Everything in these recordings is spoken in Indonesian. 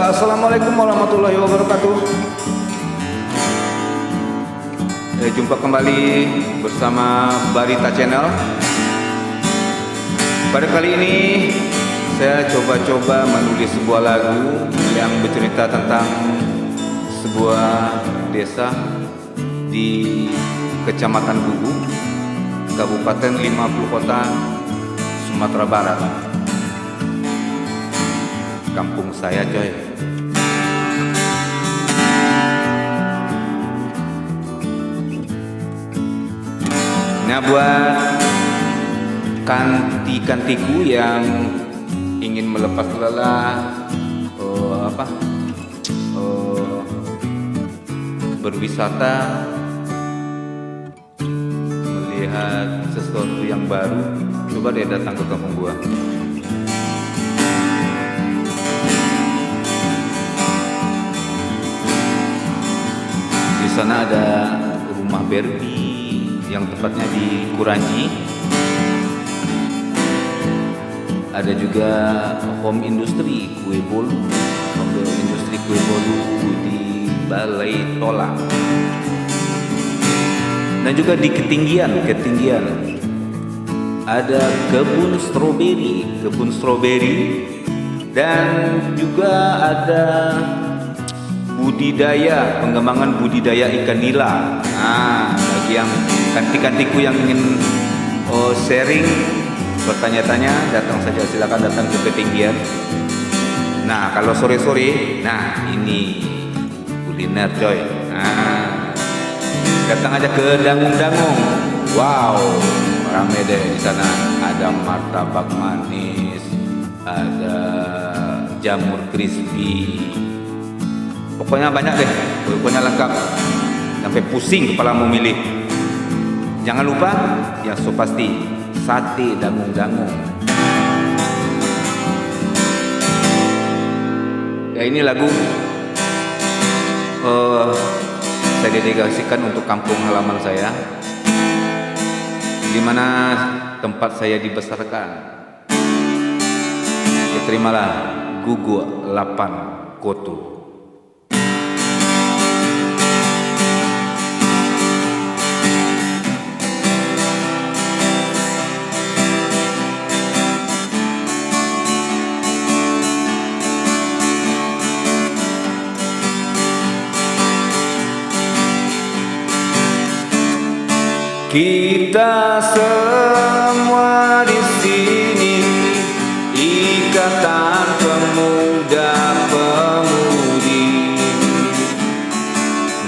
Assalamualaikum warahmatullahi wabarakatuh. Jumpa kembali bersama Barita Channel. Pada kali ini saya coba-coba menulis sebuah lagu yang bercerita tentang sebuah desa di Kecamatan Bubu, Kabupaten 50 Kota, Sumatera Barat. Kampung saya, coy. Nah, buat kanti-kantiku yang ingin melepas lelah, berwisata, melihat sesuatu yang baru, coba deh datang ke kampung gua. Di sana ada rumah Barbie yang tepatnya di Kuranji. Ada juga home industri kue bolu, industri kue bolu di Balai Tola. Dan juga di ketinggian ada kebun stroberi, dan juga ada pengembangan budidaya ikan nila. Nah, bagi yang kanti-kantiku yang ingin sharing, bertanya-tanya, datang saja, silakan datang ke ketinggian. Nah, kalau sore-sore, nah ini kuliner, coy. Nah, datang aja ke Dangung. Wow, rame deh di sana. Ada martabak manis, ada jamur crispy. Pokoknya banyak deh, pokoknya lengkap. Sampai pusing kepala mau milih. Jangan lupa, yang so pasti, sate dangung-dangung. Ya, ini lagu saya dedikasikan untuk kampung halaman saya, di mana tempat saya dibesarkan. Ya, terimalah Gugu 8 Koto. Kita semua di sini ikatan pemuda-pemudi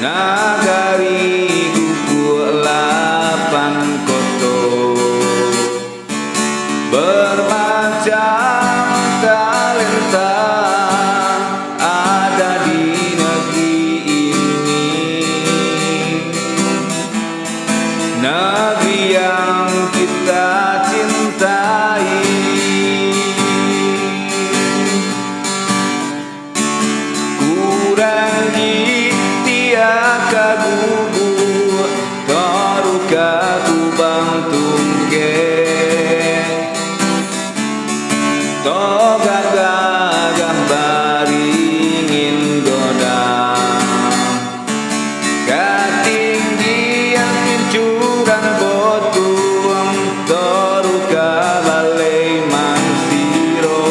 nagari Gugu 8 Koto, bermacam talenta ada di negeri ini, negeri yang kita cintai. Kurangi tiaka Gugu, toruka kubang tungke, toga gagah baringin godang, ketinggian pincuran botung, toruka balai mansiro,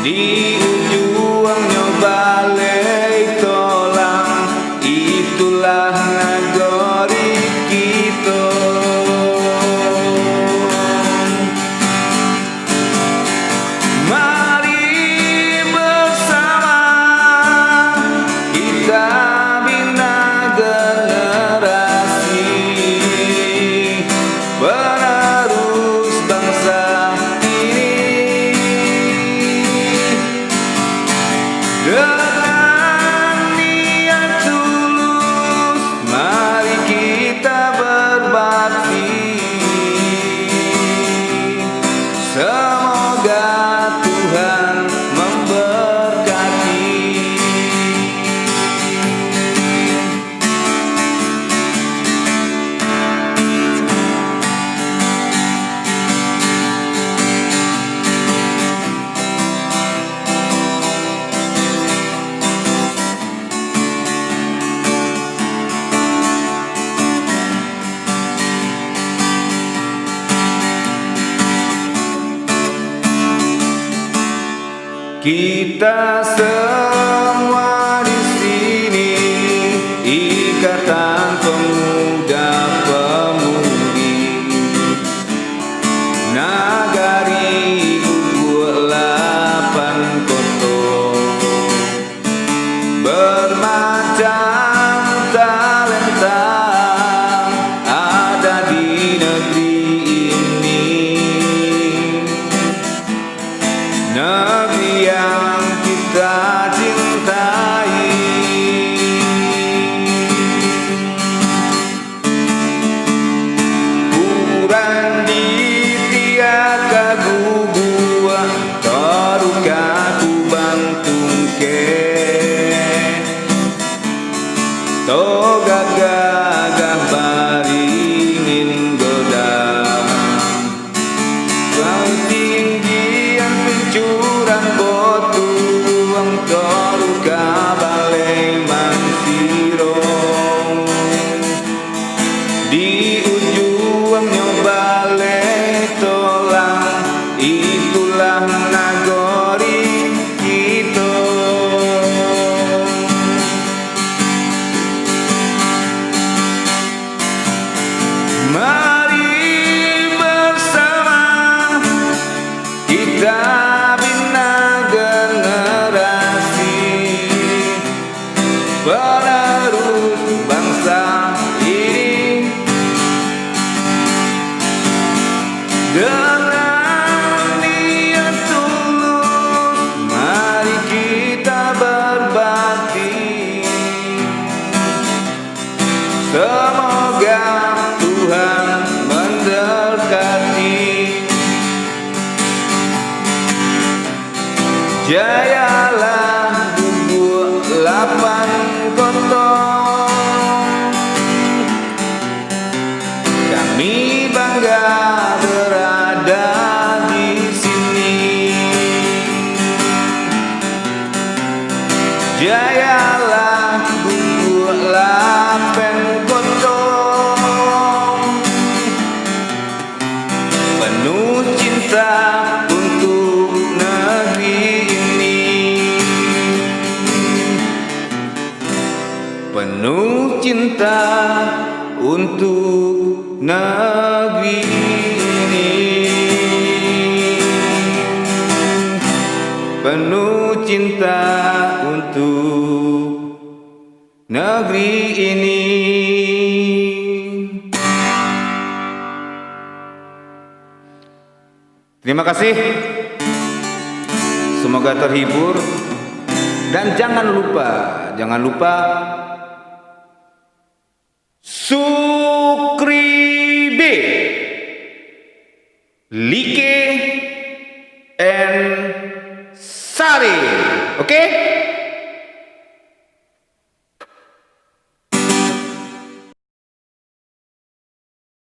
di ujungnya balai tolang, itulah nagari kita. Kita semua di sini ikatan pemuda-pemudi Nagari Bubuk Lapan Koto. Bermacam talenta ada di negeri ini, negeri yang kita cintai. Kurang di tiaka gugua toruka ku bantung ke toga gagah baringin godang. Kau tinggian pencuran botuang toruka balai mansirong. Di ujungnya balai tolang itulah nagori kita. Mari bersama kita bina generasi penerus bangsa ini dengan niat tulus. Mari kita berbakti, semoga Tuhan mendekati. Jayalah Bubuk Lapan Koto, kami bangga berada di sini. Jayalah Bubuk Lapan Koto, penuh cinta untuk negeri ini, penuh cinta untuk negeri ini, penuh cinta untuk negeri ini. Terima kasih. Semoga terhibur dan jangan lupa subscribe, like and share. Oke?